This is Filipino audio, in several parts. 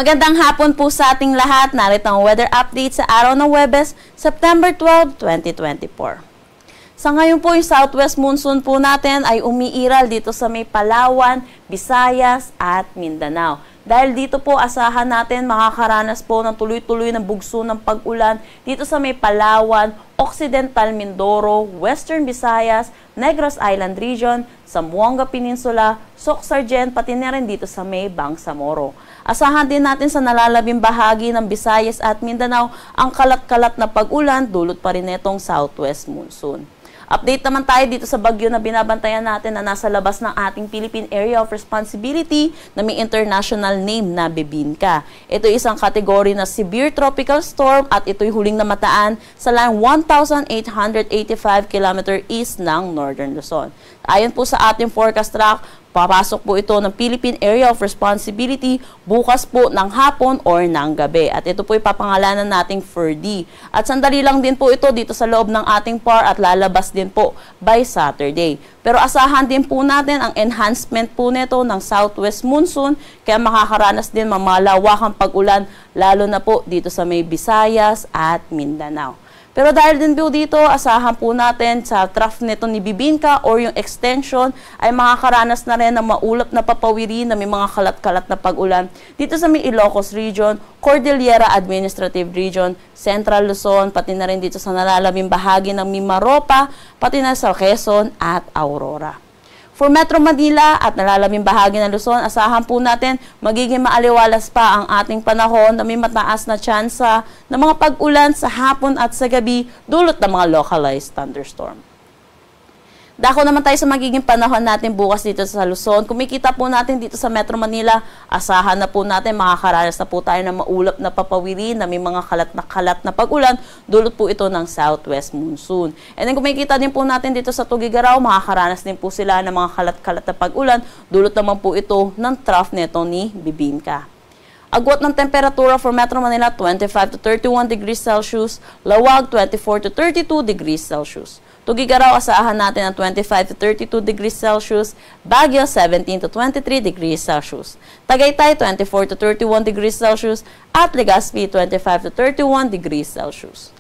Magandang hapon po sa ating lahat. Narito ang weather update sa araw ng Huwebes, September 12, 2024. Sa ngayon po, yung southwest monsoon po natin ay umiiral dito sa may Palawan, Visayas at Mindanao. Dahil dito po asahan natin makakaranas po ng tuloy-tuloy na bugso ng pag-ulan dito sa may Palawan, Occidental Mindoro, Western Visayas, Negros Island Region, Zamboanga Peninsula, Soc-Sargent, pati na rin dito sa may Bangsamoro. Asahan din natin sa nalalabing bahagi ng Visayas at Mindanao ang kalat-kalat na pag-ulan dulot pa rin itong southwest monsoon. Update naman tayo dito sa bagyo na binabantayan natin na nasa labas ng ating Philippine Area of Responsibility na may international name na Bebinca. Ito ay isang kategory na severe tropical storm at ito'y huling namataan sa line 1,885 km east ng Northern Luzon. Ayon po sa ating forecast track, papasok po ito ng Philippine Area of Responsibility bukas po ng hapon or ng gabi. At ito po ipapangalanan nating FERDI. At sandali lang din po ito dito sa loob ng ating PAR at lalabas din po by Saturday. Pero asahan din po natin ang enhancement po nito ng southwest monsoon kaya makakaranas din mamalawakang pag-ulan lalo na po dito sa may Visayas at Mindanao. Pero dahil din po dito, asahan po natin sa trough nito ni Bebinca or yung extension ay makakaranas na rin ng maulap na papawiri na may mga kalat-kalat na pag-ulan dito sa may Ilocos Region, Cordillera Administrative Region, Central Luzon, pati na rin dito sa nalalabing bahagi ng Mimaropa, pati na sa Quezon at Aurora. For Metro Manila at nalalabing bahagi ng Luzon, asahan po natin magiging maaliwalas pa ang ating panahon na may mataas na tsansa ng mga pag-ulan sa hapon at sa gabi dulot ng mga localized thunderstorm. Dako naman tayo sa magiging panahon natin bukas dito sa Luzon. Kumikita po natin dito sa Metro Manila, asahan na po natin makakaranas na po tayo ng maulap na papawiri na may mga kalat na pag-ulan. Dulot po ito ng southwest monsoon. And then kumikita din po natin dito sa Tugigaraw, makakaranas din po sila ng mga kalat na pag-ulan. Dulot naman po ito ng trough nito ni Bebinca. Agwat ng temperatura for Metro Manila, 25 to 31 degrees Celsius. Lawag, 24 to 32 degrees Celsius. Tugigaraw, asahan natin ang 25 to 32 degrees Celsius. Baguio, 17 to 23 degrees Celsius. Tagaytay, 24 to 31 degrees Celsius. At Legazpi, 25 to 31 degrees Celsius.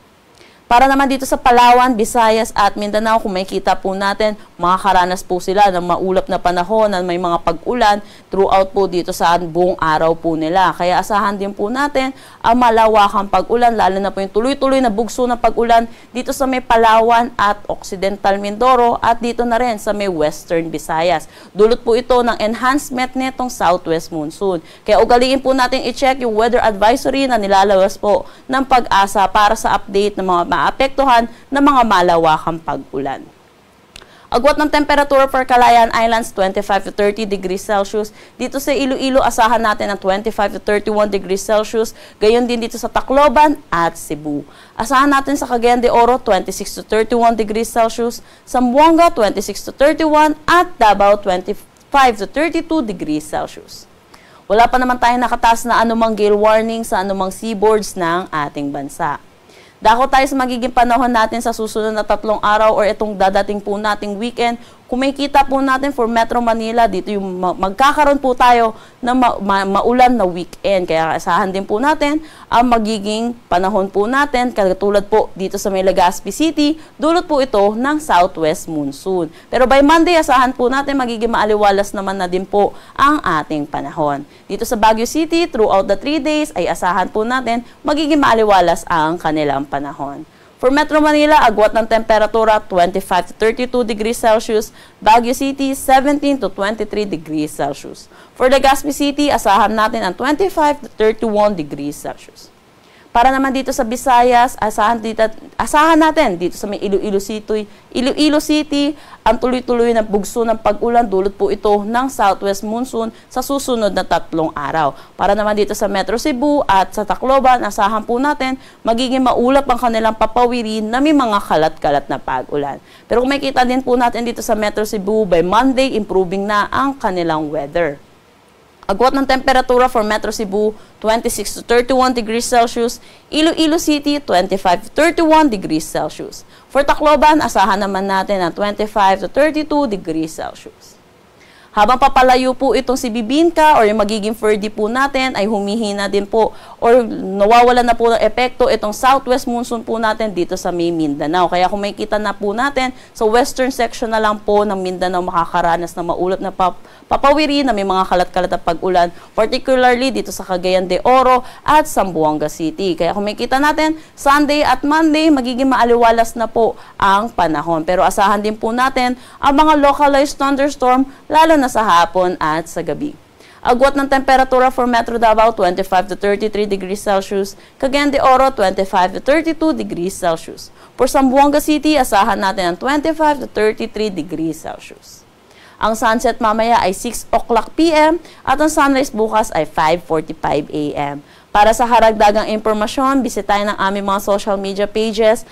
Para naman dito sa Palawan, Visayas at Mindanao, kung makikita po natin, makakaranas po sila ng maulap na panahon na may mga pag-ulan throughout po dito sa buong araw po nila. Kaya asahan din po natin ang malawakang pag-ulan, lalo na po yung tuloy-tuloy na bugso ng pag-ulan dito sa may Palawan at Occidental Mindoro at dito na rin sa may Western Visayas. Dulot po ito ng enhancement nitong southwest monsoon. Kaya ugaliin po natin i-check yung weather advisory na nilalabas po ng Pag-asa para sa update ng mga maapektuhan ng mga malawakang pag-ulan. Agwat ng temperatura for Calayan Islands, 25 to 30 degrees Celsius. Dito sa Iloilo, asahan natin ang 25 to 31 degrees Celsius. Gayon din dito sa Tacloban at Cebu. Asahan natin sa Cagayan de Oro, 26 to 31 degrees Celsius. Zamboanga, 26 to 31 at Davao, 25 to 32 degrees Celsius. Wala pa naman tayong nakataas na anumang gale warning sa anumang seaboards ng ating bansa. Dako tayo sa magiging panahon natin sa susunod na 3 araw or itong dadating po nating weekend. Kung makikita po natin for Metro Manila, dito yung magkakaroon po tayo ng maulan na weekend. Kaya asahan din po natin ang magiging panahon po natin. Katulad po dito sa may Legazpi City, dulot po ito ng southwest monsoon. Pero by Monday, asahan po natin magiging maaliwalas naman na din po ang ating panahon. Dito sa Baguio City, throughout the 3 days, ay asahan po natin magiging maaliwalas ang kanilang panahon. For Metro Manila, agwat ng temperatura 25 to 32 degrees Celsius. Baguio City, 17 to 23 degrees Celsius. For Legazpi City, asahan natin ang 25 to 31 degrees Celsius. Para naman dito sa Visayas, asahan natin dito sa may Iloilo City, ang tuloy-tuloy na bugso ng pag-ulan, dulot po ito ng southwest monsoon sa susunod na 3 araw. Para naman dito sa Metro Cebu at sa Tacloban, asahan po natin magiging maulap ang kanilang papawiri na may mga kalat-kalat na pag-ulan. Pero kung makikita din po natin dito sa Metro Cebu, by Monday, improving na ang kanilang weather. Agwat ng temperatura for Metro Cebu, 26 to 31 degrees Celsius. Iloilo City, 25 to 31 degrees Celsius. For Tacloban, asahan naman natin ang 25 to 32 degrees Celsius. Habang papalayo po itong si bibingka or yung magiging Ferdy po natin ay humihina din po or nawawala na po ng epekto itong southwest monsoon po natin dito sa may Mindanao. Kaya kung makikita na po natin, sa western section na lang po ng Mindanao makakaranas na maulap na papawiri na may mga kalat-kalat na pag-ulan, particularly dito sa Cagayan de Oro at Zamboanga City. Kaya kung makikita natin, Sunday at Monday, magiging maaliwalas na po ang panahon. Pero asahan din po natin ang mga localized thunderstorm, lalo na sa hapon at sa gabi. Agwat ng temperatura for Metro Davao, 25 to 33 degrees Celsius. Cagayan de Oro, 25 to 32 degrees Celsius. For Zamboanga City, asahan natin ang 25 to 33 degrees Celsius. Ang sunset mamaya ay 6 o'clock p.m. at ang sunrise bukas ay 5:45 a.m. Para sa karagdagang impormasyon, bisitahin ang aming mga social media pages